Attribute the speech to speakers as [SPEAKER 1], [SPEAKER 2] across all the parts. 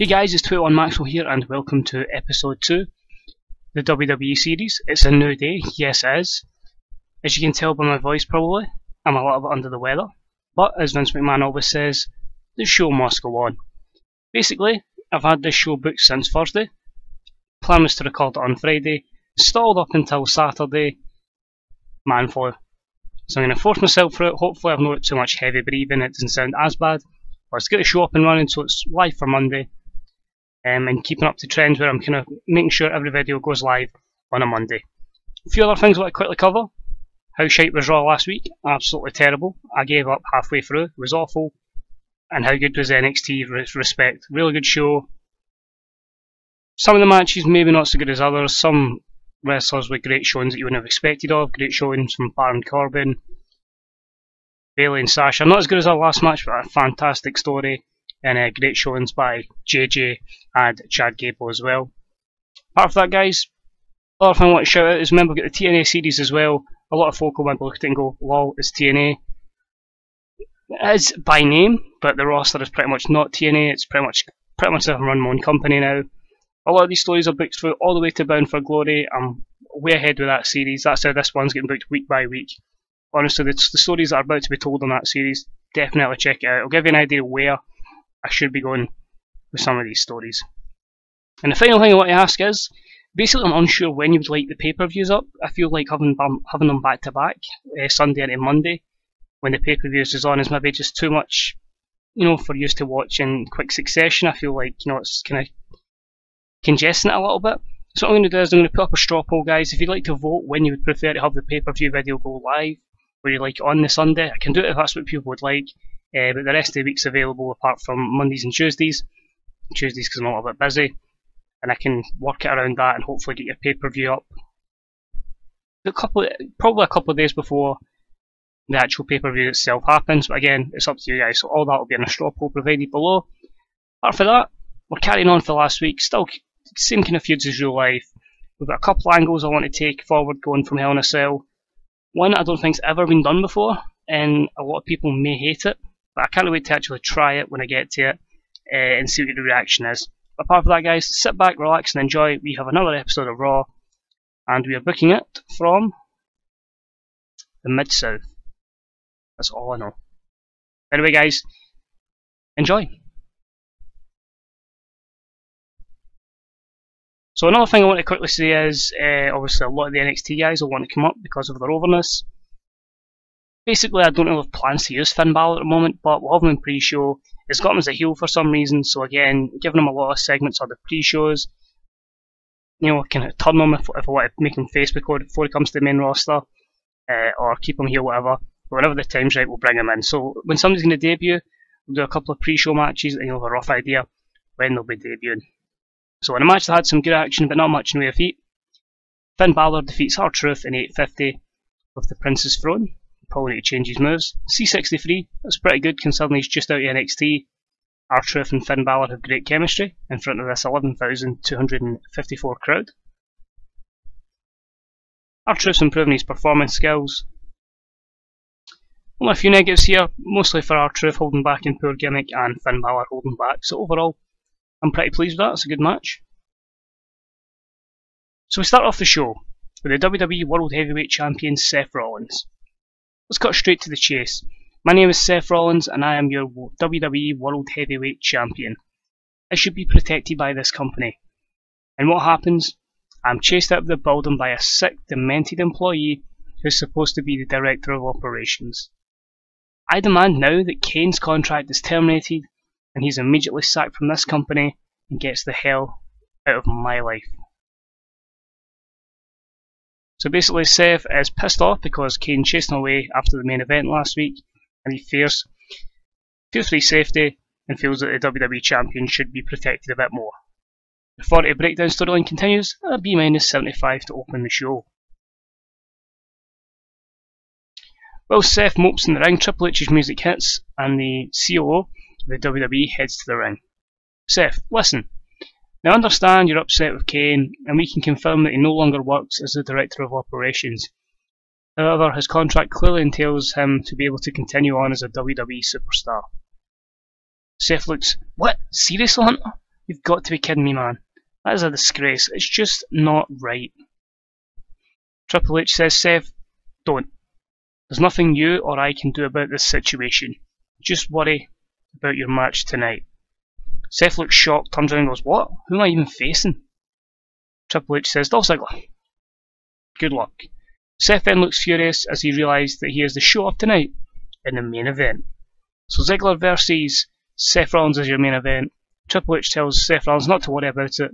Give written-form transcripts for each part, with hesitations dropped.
[SPEAKER 1] Hey guys, it's 21 Maxwell here and welcome to episode 2, the WWE series. It's a new day, yes it is. As you can tell by my voice probably, I'm a little bit under the weather. But as Vince McMahon always says, the show must go on. Basically, I've had this show booked since Thursday. Plan was to record it on Friday, stalled up until Saturday, man flu. So I'm going to force myself through it. Hopefully I've not got too much heavy breathing, it doesn't sound as bad. Let's get the show up and running so it's live for Monday. And keeping up to trends where I'm kind of making sure every video goes live on a Monday. A few other things I want to quickly cover. How shite was Raw last week? Absolutely terrible. I gave up halfway through. It was awful. And how good was NXT? Respect. Really good show. Some of the matches maybe not so good as others. Some wrestlers with great showings that you wouldn't have expected of. Great showings from Baron Corbin, Bayley and Sasha. Not as good as our last match, but a fantastic story. And great showings by JJ and Chad Gable as well. Apart from that, guys, other thing I want to shout out is remember we've got the TNA series as well. A lot of folk will look at it and go, lol, it's TNA. It is by name, but the roster is pretty much not TNA. It's pretty much I've run my own company now. A lot of these stories are booked through all the way to Bound for Glory. I'm way ahead with that series. That's how this one's getting booked week by week. Honestly, the stories that are about to be told on that series, definitely check it out. It'll give you an idea of where I should be going with some of these stories. And the final thing I want to ask is, basically I'm unsure when you would like the pay-per-views up. I feel like having them back to back, Sunday and Monday, when the pay-per-views is on is maybe just too much, for you to watch in quick succession. I feel like, it's kind of congesting it a little bit. So what I'm going to do is I'm going to put up a straw poll, guys. If you'd like to vote when you would prefer to have the pay-per-view video go live, or you like it on the Sunday, I can do it if that's what people would like. But the rest of the week's available apart from Mondays and Tuesdays. Tuesdays because I'm a little bit busy. And I can work it around that and hopefully get your pay-per-view up probably a couple of days before the actual pay-per-view itself happens. But again, it's up to you guys. So all that will be in a straw poll provided below. Apart from that, we're carrying on for last week. Still same kind of feuds as real life. We've got a couple of angles I want to take forward going from Hell in a Cell. One I don't think's ever been done before, and a lot of people may hate it. But I can't wait to actually try it when I get to it and see what the reaction is. Apart from that, guys, sit back, relax and enjoy. We have another episode of Raw and we are booking it from the Mid-South. That's all I know. Anyway, guys, enjoy. So another thing I want to quickly say is, obviously a lot of the NXT guys will want to come up because of their overness. Basically, I don't really have plans to use Finn Balor at the moment, but we'll have him in pre-show. It's got him as a heel for some reason, so again, giving him a lot of segments of the pre-shows. Kind of turn him if I want to make him face before he comes to the main roster, or keep him heel, whatever. But whenever the time's right, we'll bring him in. So when somebody's going to debut, we'll do a couple of pre-show matches, and you'll have a rough idea when they'll be debuting. So in a match that had some good action, but not much in the way of heat, Finn Balor defeats R-Truth in 8:50 with the Prince's Throne. Probably need to change his moves. C63, that's pretty good considering he's just out of NXT. R-Truth and Finn Balor have great chemistry in front of this 11,254 crowd. R-Truth's improving his performance skills. Only a few negatives here, mostly for R-Truth holding back in poor gimmick and Finn Balor holding back. So overall, I'm pretty pleased with that. It's a good match. So we start off the show with the WWE World Heavyweight Champion Seth Rollins. Let's cut straight to the chase. My name is Seth Rollins and I am your WWE World Heavyweight Champion. I should be protected by this company. And what happens? I'm chased out of the building by a sick, demented employee who's supposed to be the Director of Operations. I demand now that Kane's contract is terminated and he's immediately sacked from this company and gets the hell out of my life. So basically Seth is pissed off because Kane chased him away after the main event last week and he fears for his safety and feels that the WWE Champion should be protected a bit more. The 40 breakdown storyline continues at a B-75 to open the show. While Seth mopes in the ring, Triple H's music hits and the COO of the WWE heads to the ring. Seth, listen. Now I understand you're upset with Kane, and we can confirm that he no longer works as the Director of Operations. However, his contract clearly entails him to be able to continue on as a WWE superstar. Seth looks, what? Seriously, Hunter? You've got to be kidding me, man. That is a disgrace. It's just not right. Triple H says, Seth, don't. There's nothing you or I can do about this situation. Just worry about your match tonight. Seth looks shocked, turns around and goes, what? Who am I even facing? Triple H says, Dolph Ziggler. Good luck. Seth then looks furious as he realises that he has the show up tonight in the main event. So Ziggler versus Seth Rollins is your main event. Triple H tells Seth Rollins not to worry about it.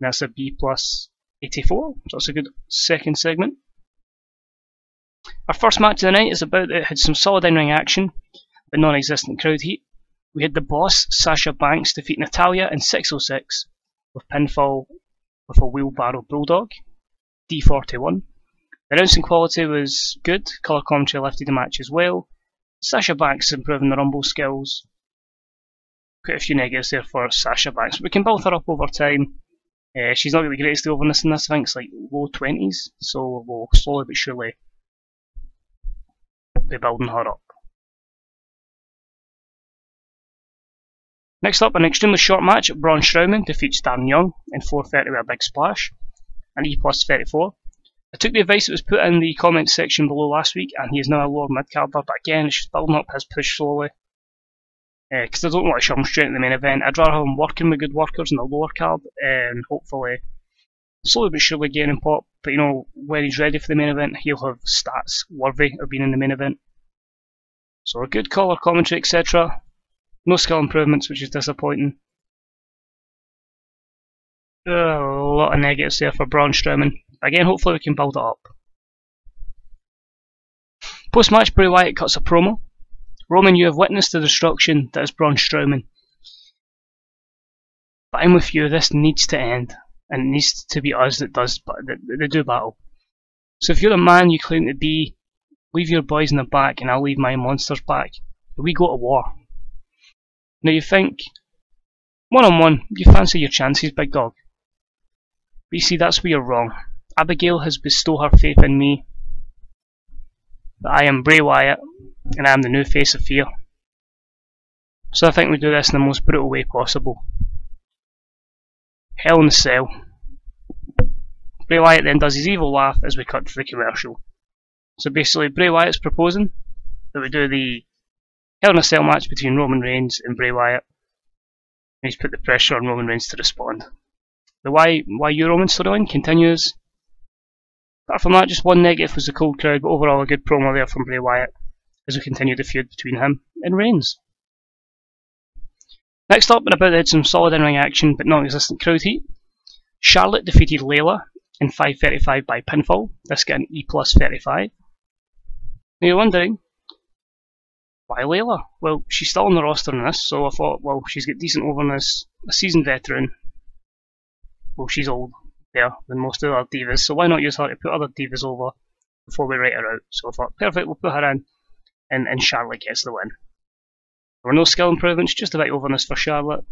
[SPEAKER 1] And that's a B plus 84. So that's a good second segment. Our first match of the night is about it had some solid in-ring action, but non-existent crowd heat. We had the boss, Sasha Banks, defeat Natalya in 606 with pinfall with a wheelbarrow bulldog, D41. The announcing quality was good, colour commentary lifted the match as well. Sasha Banks is improving the Rumble skills. Quite a few negatives there for Sasha Banks, but we can build her up over time. She's not really the greatest overness in this, I think it's like low 20s, so we'll slowly but surely be building her up. Next up, an extremely short match. Braun Strowman defeats Darren Young in 4:30 with a big splash, an E plus 34. I took the advice that was put in the comments section below last week, and he is now a lower mid-carder, but again, it's just building up his push slowly. Because I don't want to shove him straight in the main event. I'd rather have him working with good workers in the lower card, and hopefully, slowly but surely gaining pop. But you know, when he's ready for the main event, he'll have stats worthy of being in the main event. So a good colour commentary, etc. No skill improvements, which is disappointing. A lot of negatives there for Braun Strowman. Again, hopefully we can build it up. Post-match, Bray Wyatt cuts a promo. Roman, you have witnessed the destruction that is Braun Strowman. But I'm with you, this needs to end. And it needs to be us that do battle. So if you're the man you claim to be, leave your boys in the back and I'll leave my monsters back. We go to war. Now you think, one-on-one, you fancy your chances, big dog. But you see, that's where you're wrong. Abigail has bestowed her faith in me. That I am Bray Wyatt, and I am the new face of fear. So I think we do this in the most brutal way possible. Hell in a Cell. Bray Wyatt then does his evil laugh as we cut to the commercial. So basically, Bray Wyatt's proposing that we do the Hell in a Cell match between Roman Reigns and Bray Wyatt. And he's put the pressure on Roman Reigns to respond. The why you Roman storyline continues. Apart from that, just one negative was the cold crowd, but overall a good promo there from Bray Wyatt as we continue the feud between him and Reigns. Next up, and about had some solid in-ring action but non-existent crowd heat. Charlotte defeated Layla in 5:35 by pinfall. This got an E plus 35. Now you're wondering, why Layla? Well, she's still on the roster in this, so I thought, well, she's got decent overness, a seasoned veteran. Well, she's old there than most of the other divas, so why not use her to put other divas over before we write her out? So I thought, perfect, we'll put her in, and Charlotte gets the win. There were no skill improvements, just about overness for Charlotte.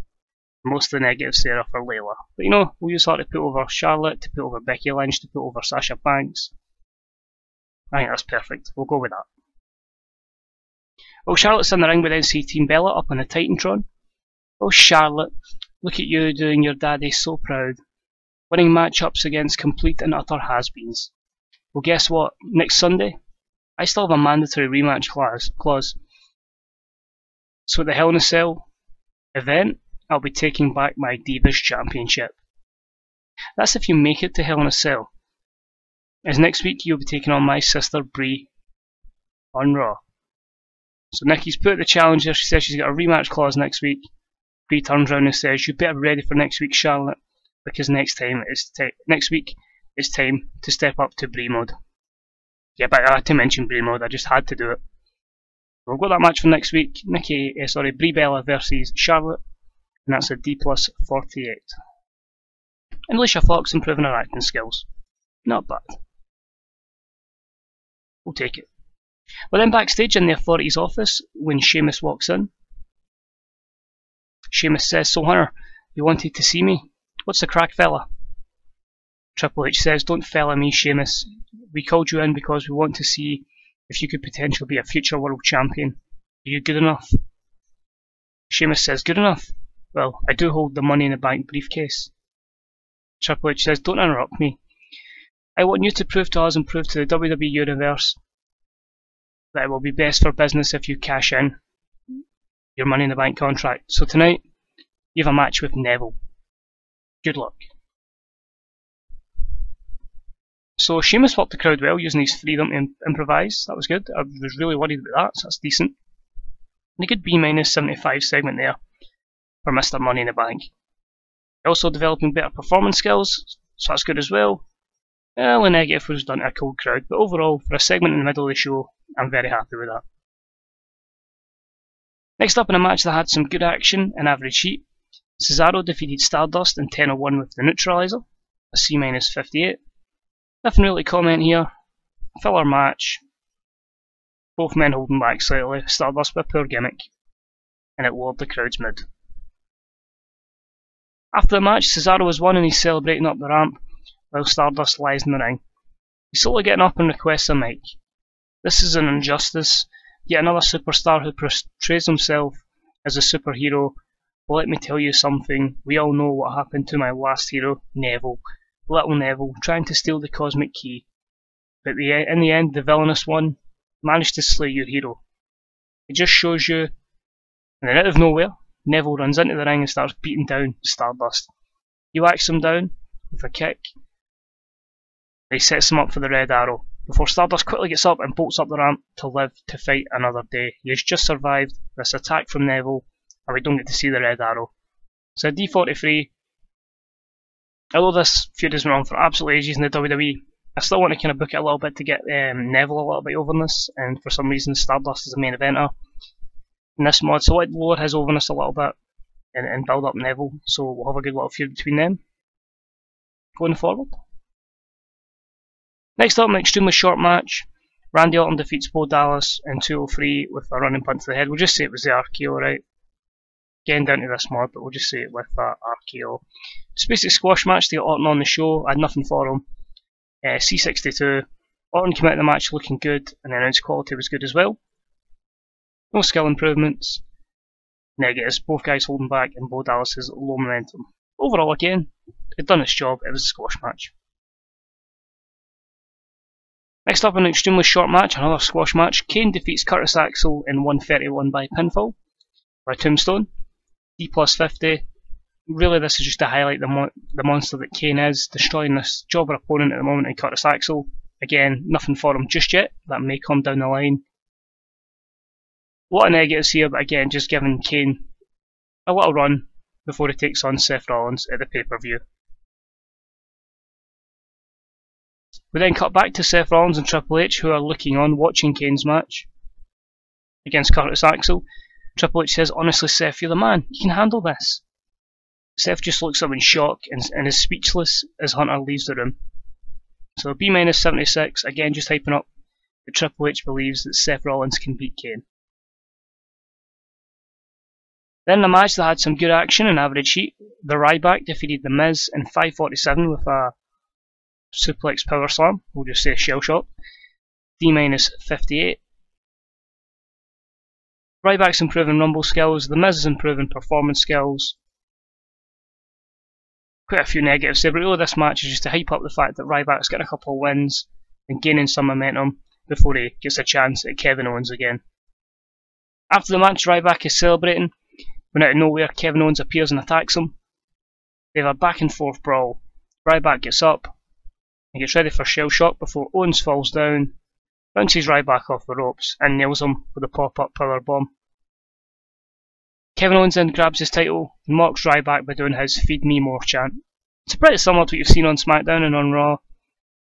[SPEAKER 1] Most of the negatives there are for Layla. But you know, we'll use her to put over Charlotte, to put over Becky Lynch, to put over Sasha Banks. I think that's perfect, we'll go with that. Well, Charlotte's in the ring with NC Team Bella up on the Titantron. Oh Charlotte, look at you doing your daddy so proud. Winning matchups against complete and utter has-beens. Well, guess what? Next Sunday, I still have a mandatory rematch clause. So at the Hell in a Cell event, I'll be taking back my Divas Championship. That's if you make it to Hell in a Cell. As next week, you'll be taking on my sister Brie on Raw. So Nikki's put the challenge there. She says she's got a rematch clause next week. Brie turns around and says, you better be ready for next week, Charlotte, because next week it's time to step up to Brie mode. Yeah, but I had to mention Brie mode, I just had to do it. We'll got that match for next week. Brie Bella versus Charlotte, and that's a D plus 48. And Alicia Fox improving her acting skills. Not bad. We'll take it. We're then backstage in the authority's office when Sheamus walks in. Sheamus says, so Hunter, you wanted to see me? What's the crack, fella? Triple H says, don't fella me, Sheamus. We called you in because we want to see if you could potentially be a future world champion. Are you good enough? Sheamus says, good enough? Well, I do hold the Money in the Bank briefcase. Triple H says, don't interrupt me. I want you to prove to us and prove to the WWE Universe that it will be best for business if you cash in your Money in the Bank contract. So tonight, you have a match with Neville. Good luck. So Sheamus worked the crowd well, using his freedom to improvise. That was good. I was really worried about that, so that's decent. And a good B-75 segment there for Mr. Money in the Bank. Also developing better performance skills, so that's good as well. Well, the negative was done to a cold crowd, but overall, for a segment in the middle of the show, I'm very happy with that. Next up in a match that had some good action and average heat, Cesaro defeated Stardust in 10:01 with the neutralizer, a C-58. Nothing really to comment here. Filler match. Both men holding back slightly, Stardust with a poor gimmick, and it lowered the crowd's mood. After the match, Cesaro has won and he's celebrating up the ramp, while Stardust lies in the ring. He's slowly getting up and requests a mic. This is an injustice. Yet another superstar who portrays himself as a superhero. Well, let me tell you something. We all know what happened to my last hero, Neville. Little Neville, trying to steal the cosmic key. But in the end, the villainous one managed to slay your hero. It just shows you, and then out of nowhere, Neville runs into the ring and starts beating down Stardust. He whacks him down with a kick. He sets him up for the red arrow, before Stardust quickly gets up and bolts up the ramp to live to fight another day. He has just survived this attack from Neville, and we don't get to see the red arrow. So D43, although this feud has been on for absolute ages in the WWE, I still want to kind of book it a little bit to get Neville a little bit over in this, and for some reason Stardust is the main eventer in this mod, so I'd lower his overness a little bit and build up Neville, so we'll have a good little feud between them going forward. Next up, an extremely short match. Randy Orton defeats Bo Dallas in 2:03 with a running punt to the head. We'll just say it was the RKO, right? Getting down to this mod, but we'll just say it with that RKO. It's basically a squash match to get Orton on the show. I had nothing for him. C62. Orton came out of the match looking good, and the announce quality was good as well. No skill improvements. Negatives. Both guys holding back, and Bo Dallas has low momentum. Overall, again, it done its job. It was a squash match. Next up, an extremely short match, another squash match. Kane defeats Curtis Axel in 1:31 by pinfall, by tombstone. D+50. Really, this is just to highlight the monster that Kane is, destroying this jobber opponent at the moment in Curtis Axel. Again, nothing for him just yet. That may come down the line. A lot of negatives here, but again, just giving Kane a little run before he takes on Seth Rollins at the pay-per-view. We then cut back to Seth Rollins and Triple H, who are looking on, watching Kane's match against Curtis Axel. Triple H says, honestly Seth, you're the man, you can handle this. Seth just looks up in shock and is speechless as Hunter leaves the room. So B-76, again just hyping up that Triple H believes that Seth Rollins can beat Kane. Then the match that had some good action and average heat, the Ryback defeated The Miz in 5:47 with a suplex power slam, we'll just say shell shock. D-58. Ryback's improving rumble skills, The Miz is improving performance skills. Quite a few negatives there, but really this match is just to hype up the fact that Ryback's getting a couple of wins and gaining some momentum before he gets a chance at Kevin Owens again. After the match, Ryback is celebrating, when out of nowhere Kevin Owens appears and attacks him. They have a back and forth brawl. Ryback gets up and gets ready for shell shock before Owens falls down, bounces Ryback off the ropes and nails him with a pop-up power bomb. Kevin Owens then grabs his title and mocks Ryback by doing his "Feed Me More" chant. It's pretty similar to what you've seen on SmackDown and on Raw.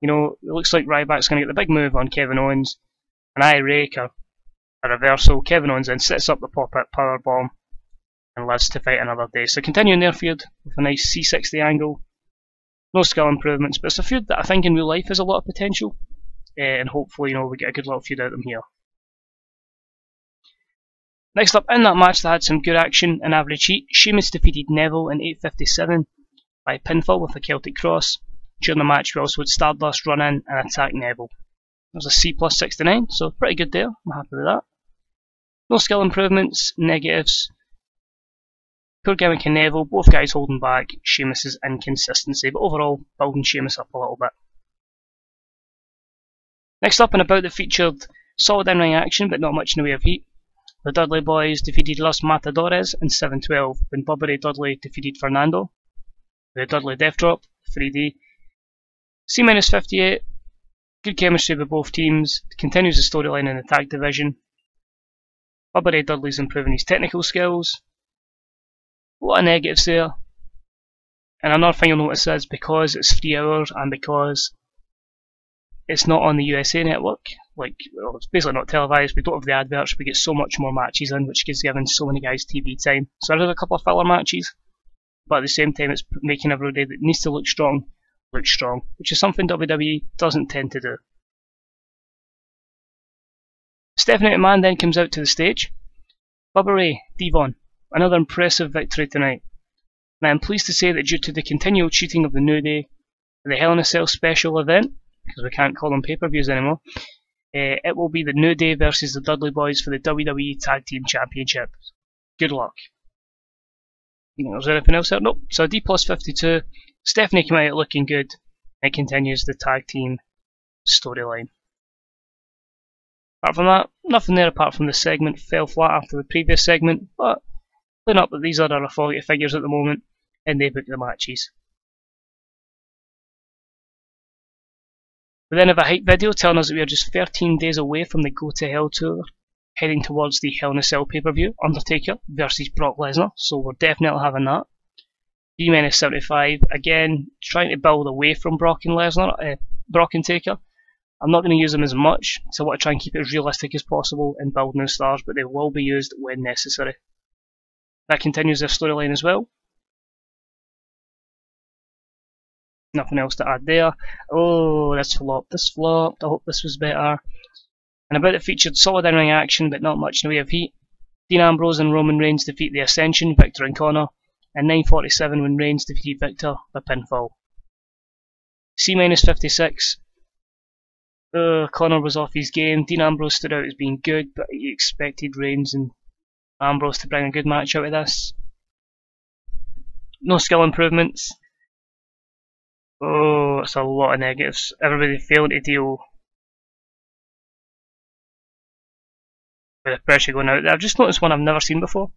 [SPEAKER 1] You know, it looks like Ryback's going to get the big move on Kevin Owens, an eye rake or a reversal. Kevin Owens then sets up the pop-up power bomb and lives to fight another day. So continuing their feud with a nice C60 angle. No skill improvements, but it's a feud that I think in real life has a lot of potential, and hopefully, you know, we get a good little feud out of them here. Next up, in that match that had some good action and average heat, Sheamus defeated Neville in 8:57 by pinfall with a Celtic Cross. During the match, we also had Stardust run in and attack Neville. It was a C+69, so pretty good there. I'm happy with that. No skill improvements, negatives. Poor gimmick in Neville, both guys holding back Sheamus' inconsistency, but overall building Sheamus up a little bit. Next up and about that featured solid in-ring action but not much in the way of heat. The Dudley Boys defeated Los Matadores in 7-12 when Bubba Ray Dudley defeated Fernando. The Dudley Death Drop, 3D. C-58, good chemistry with both teams, continues the storyline in the tag division. Bubba Ray Dudley's improving his technical skills. A lot of negatives there. And another thing you'll notice is because it's 3 hours and because it's not on the USA network, it's basically not televised, we don't have the adverts, we get so much more matches in, which is giving so many guys TV time. So there are a couple of filler matches, but at the same time it's making everybody that needs to look strong, which is something WWE doesn't tend to do. Stephanie McMahon then comes out to the stage. Bubba Ray, Devon, another impressive victory tonight. And I'm pleased to say that due to the continual cheating of the New Day, the Hell in a Cell special event, because we can't call them pay-per-views anymore, it will be the New Day versus the Dudley Boys for the WWE Tag Team Championship. Good luck. You think there's anything else there? Nope. So D plus 52, Stephanie came out looking good, and it continues the tag team storyline. Apart from that, nothing there apart from the segment fell flat after the previous segment, but clean up that these are our authority figures at the moment, and they book the matches. We then have a hype video telling us that we are just 13 days away from the Go to Hell tour, heading towards the Hell in a Cell pay-per-view, Undertaker versus Brock Lesnar, so we're definitely having that. D-75, again, trying to build away from Brock and Lesnar, Brock and Taker. I'm not going to use them as much, so I want to try and keep it as realistic as possible and build new stars, but they will be used when necessary. That continues their storyline as well. Nothing else to add there. Oh, this flopped. I hope this was better. And about it featured solid in-ring action, but not much in the way of heat. Dean Ambrose and Roman Reigns defeat the Ascension, Victor and Connor, and 9:47 when Reigns defeated Victor by pinfall. C-56. Connor was off his game. Dean Ambrose stood out as being good, but he expected Reigns and Ambrose to bring a good match out of this. No skill improvements. Oh, it's a lot of negatives. Everybody failing to deal with the pressure going out there. I've just noticed one I've never seen before.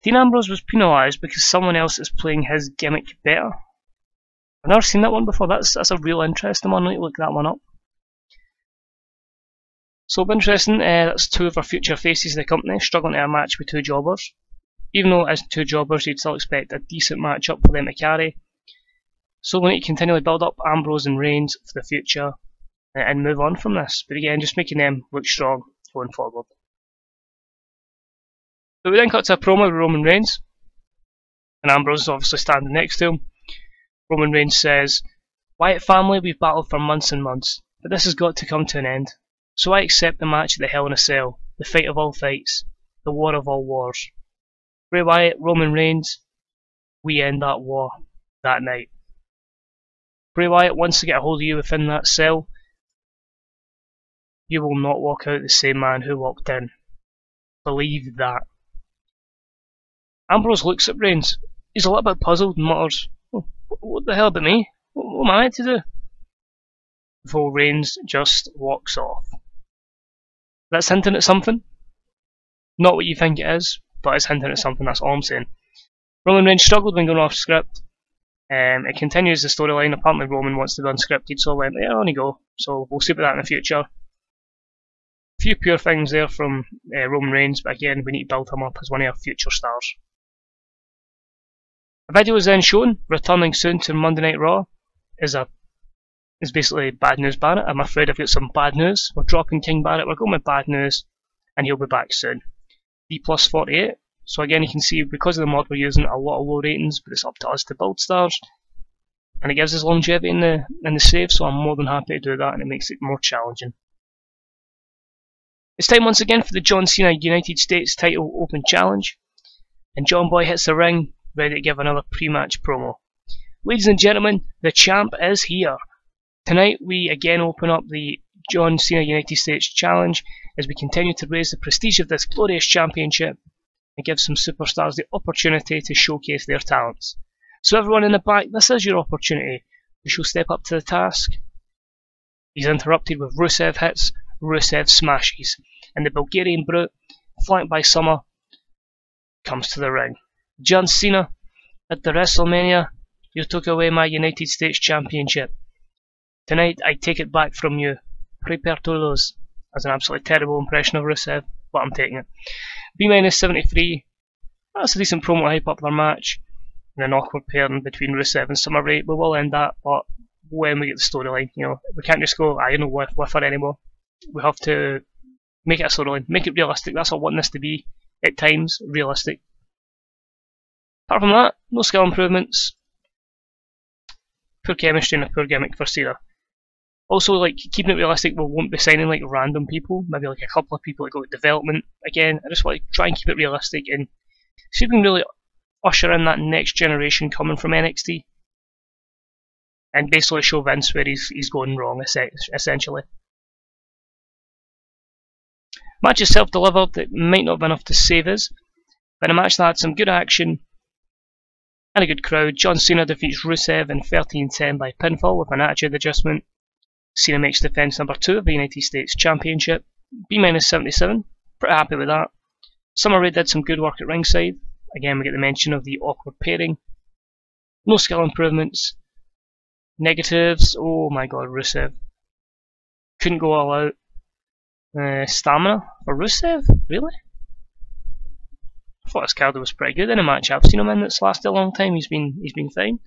[SPEAKER 1] Dean Ambrose was penalised because someone else is playing his gimmick better. I've never seen that one before. That's a real interesting one. I need to look that one up. So interesting, that's two of our future faces of the company struggling to have a match with two jobbers. Even though as two jobbers you'd still expect a decent matchup for them to carry. So we need to continually build up Ambrose and Reigns for the future and move on from this. But again, just making them look strong going forward. So we then cut to a promo with Roman Reigns. And Ambrose is obviously standing next to him. Roman Reigns says, "Wyatt family, we've battled for months and months, but this has got to come to an end. So I accept the match at the Hell in a Cell, the fight of all fights, the war of all wars. Bray Wyatt, Roman Reigns, we end that war that night. Bray Wyatt wants to get a hold of you within that cell. You will not walk out the same man who walked in. Believe that." Ambrose looks at Reigns. He's a little bit puzzled and mutters, "Oh, what the hell about me? What am I meant to do?" Before Reigns just walks off. That's hinting at something. Not what you think it is, but it's hinting at something, that's all I'm saying. Roman Reigns struggled when going off script. It continues the storyline. Apparently Roman wants to be unscripted, so I went, yeah, on you go. So we'll see about that in the future. A few pure things there from Roman Reigns, but again, we need to build him up as one of our future stars. A video is then shown, returning soon to Monday Night Raw, is basically Bad News Barrett. I'm afraid I've got some bad news. We're dropping King Barrett, we're going with bad news, and he'll be back soon. D plus 48. So again, you can see because of the mod we're using a lot of low ratings, but it's up to us to build stars, and it gives us longevity in the save. So I'm more than happy to do that, and it makes it more challenging. It's time once again for the John Cena United States title open challenge, and John Boy hits the ring, ready to give another pre-match promo. Ladies and gentlemen, the champ is here. Tonight we again open up the John Cena United States challenge as we continue to raise the prestige of this glorious championship and gives some superstars the opportunity to showcase their talents. So everyone in the back, this is your opportunity. You shall step up to the task. He's interrupted with Rusev hits, Rusev smashes, and the Bulgarian Brute, flanked by Summer, comes to the ring. John Cena, at the WrestleMania, you took away my United States Championship. Tonight I take it back from you. Prepare to lose. That's an absolutely terrible impression of Rusev, but I'm taking it. B-73, that's a decent promo to hype up their match. And an awkward pairing between Rusev and Summer Rae. We will end that, but when we get the storyline, you know, we can't just go, I don't know, with her anymore. We have to make it a storyline, make it realistic. That's what I want this to be, at times, realistic. Apart from that, no skill improvements. Poor chemistry and a poor gimmick for Cena. Also, like, keeping it realistic, we won't be signing like random people, maybe like a couple of people that go to development. Again, I just want to try and keep it realistic and see if we can really usher in that next generation coming from NXT. And basically show Vince where he's going wrong, essentially. Match itself delivered, it might not have been enough to save us, but a match that had some good action and a good crowd. John Cena defeats Rusev in 13-10 by pinfall with an attitude adjustment. Cena makes defence number 2 of the United States Championship. B-77, pretty happy with that. Summer Rae did some good work at ringside. Again, we get the mention of the awkward pairing. No skill improvements. Negatives, oh my god, Rusev. Couldn't go all out. Stamina for Rusev? Really? I thought his card was pretty good in a match I've seen him in that's lasted a long time. He's been fine.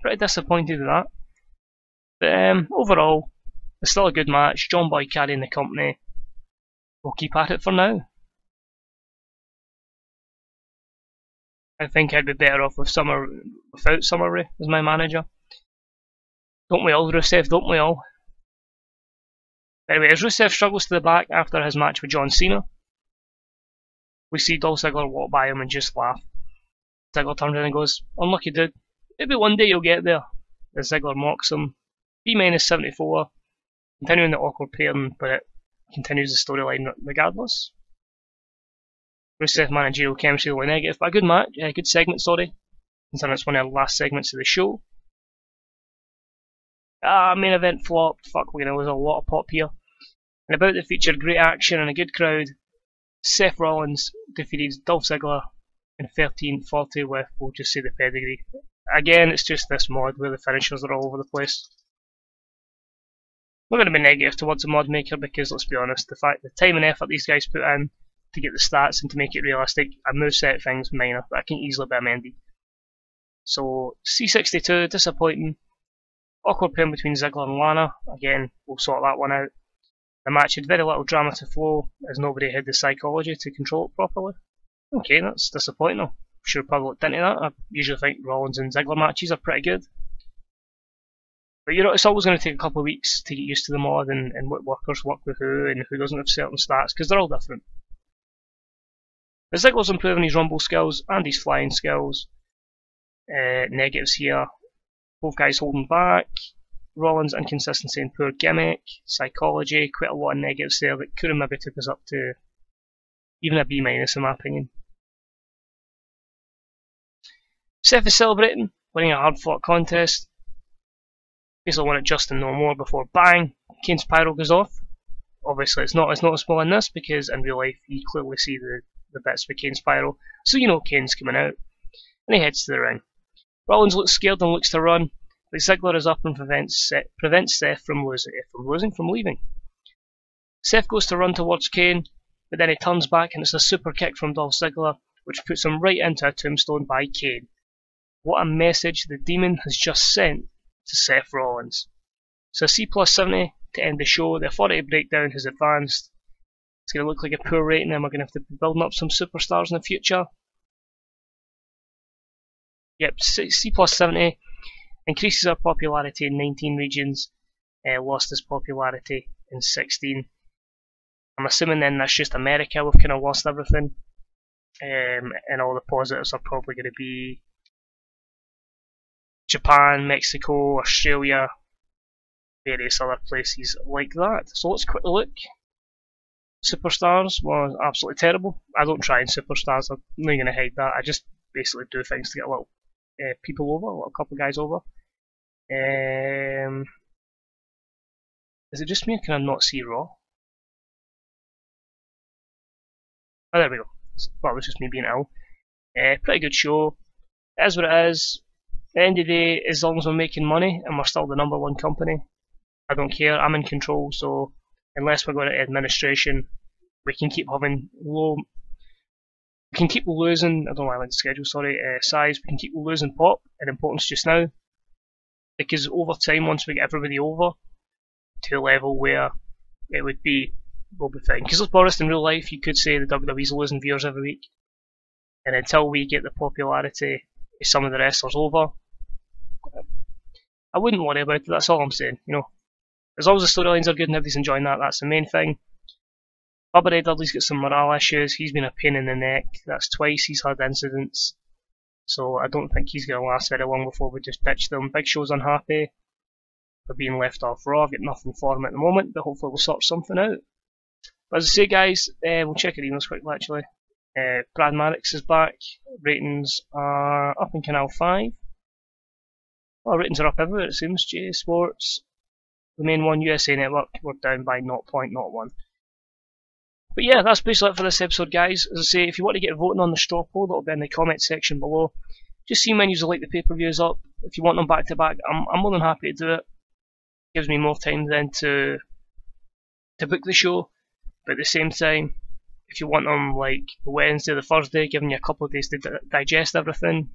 [SPEAKER 1] Pretty disappointed with that. But overall, it's still a good match. John Boy carrying the company. We'll keep at it for now. I think I'd be better off without Summer Rae as my manager. Don't we all, Rusev? Don't we all? Anyway, as Rusev struggles to the back after his match with John Cena, we see Dolph Ziggler walk by him and just laugh. Ziggler turns around and goes, "Unlucky dude. Maybe one day you'll get there." As Ziggler mocks him. B-74, continuing the awkward pairing, but it continues the storyline regardless. Rusev managerial chemistry was negative, but a good match, good segment, sorry. Considering it's one of the last segments of the show. Main event flopped. Fuck, we're gonna lose a lot of pop here. And about the feature, great action and a good crowd. Seth Rollins defeated Dolph Ziggler in 13-40 with, we'll just say, the pedigree. Again, it's just this mod where the finishers are all over the place. I'm not going to be negative towards the mod maker because, let's be honest, the time and effort these guys put in to get the stats and to make it realistic, a moveset thing's minor, but I can easily be amended. So, C62, disappointing. Awkward pair between Ziggler and Lana. Again, we'll sort that one out. The match had very little drama to flow, as nobody had the psychology to control it properly. Okay, that's disappointing. I'm sure probably looked into that. I usually think Rollins and Ziggler matches are pretty good. But you know, it's always going to take a couple of weeks to get used to the mod and what workers work with who and who doesn't have certain stats, because they're all different. But Ziggler's improving his rumble skills and his flying skills. Negatives here. Both guys holding back. Rollins' inconsistency and poor gimmick. Psychology, quite a lot of negatives there that could have maybe took us up to even a B- in my opinion. Seth is celebrating, winning a hard fought contest. Basically wanted Justin no more before bang, Kane's pyro goes off. Obviously it's not as noticeable in this because in real life you clearly see the bits with Kane's pyro, so you know Kane's coming out. And he heads to the ring. Rollins looks scared and looks to run, but Ziggler is up and prevents Seth from leaving. Seth goes to run towards Kane, but then he turns back and it's a super kick from Dolph Ziggler, which puts him right into a tombstone by Kane. What a message the Demon has just sent to Seth Rollins. So C plus 70 to end the show. The authority breakdown has advanced. It's going to look like a poor rating and we're going to have to be building up some superstars in the future. Yep, C plus 70 increases our popularity in 19 regions, lost its popularity in 16. I'm assuming then that's just America, we've kind of lost everything. And all the positives are probably going to be Japan, Mexico, Australia, various other places like that. So let's quickly look. Superstars was absolutely terrible. I don't try in Superstars, I'm not going to hide that. I just basically do things to get a little people over, a little couple of guys over. Is it just me or can I not see Raw? Oh, there we go. Well, it was just me being ill. Pretty good show. It is what it is. At the end of the day, as long as we're making money and we're still the #1 company, I don't care. I'm in control, so unless we're going to administration, we can keep having low. We can keep losing. I don't know why I went to schedule. Sorry, size. We can keep losing pop and importance just now, because over time, once we get everybody over to a level where it would be, we'll be fine. Because let's be honest, in real life, you could say the WWE's losing viewers every week, and until we get the popularity of some of the wrestlers over, I wouldn't worry about it. That's all I'm saying. You know, as long as the storylines are good and everybody's enjoying that, that's the main thing. Bubba Ray Dudley's got some morale issues. He's been a pain in the neck. That's twice he's had incidents. So I don't think he's going to last very long before we just ditch them. Big Show's unhappy for being left off Raw. I've got nothing for him at the moment, but hopefully we'll sort something out. But as I say, guys, we'll check our emails quickly actually. Brad Marix is back. Ratings are up in Canal 5. Well, ratings are up everywhere it seems. J Sports, the main one, USA Network, we're down by 0.01. But yeah, that's basically it for this episode, guys. As I say, if you want to get voting on the straw poll, that'll be in the comments section below. Just see menus like the pay-per-views up. If you want them back to back, I'm more than happy to do it. Gives me more time then to book the show. But at the same time, if you want them like the Wednesday, the Thursday, giving you a couple of days to digest everything.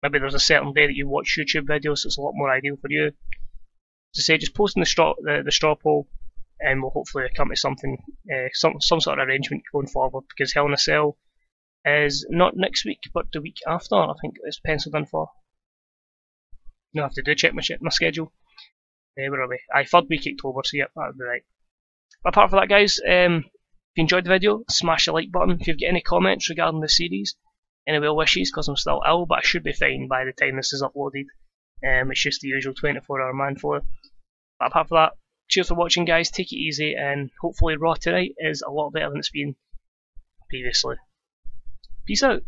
[SPEAKER 1] Maybe there's a certain day that you watch YouTube videos, so it's a lot more ideal for you. As I say, just post in the straw poll, and we'll hopefully come to something, some sort of arrangement going forward. Because Hell in a Cell is not next week, but the week after. I think it's penciled in for. No, I have to do check my schedule. Where are we? Third week October, so yeah, that'll be right. But apart from that, guys, if you enjoyed the video, smash the like button. If you've got any comments regarding the series, any well wishes, because I'm still ill, but I should be fine by the time this is uploaded. It's just the usual 24-hour man flu. But apart from that, cheers for watching, guys. Take it easy, and hopefully Raw tonight is a lot better than it's been previously. Peace out.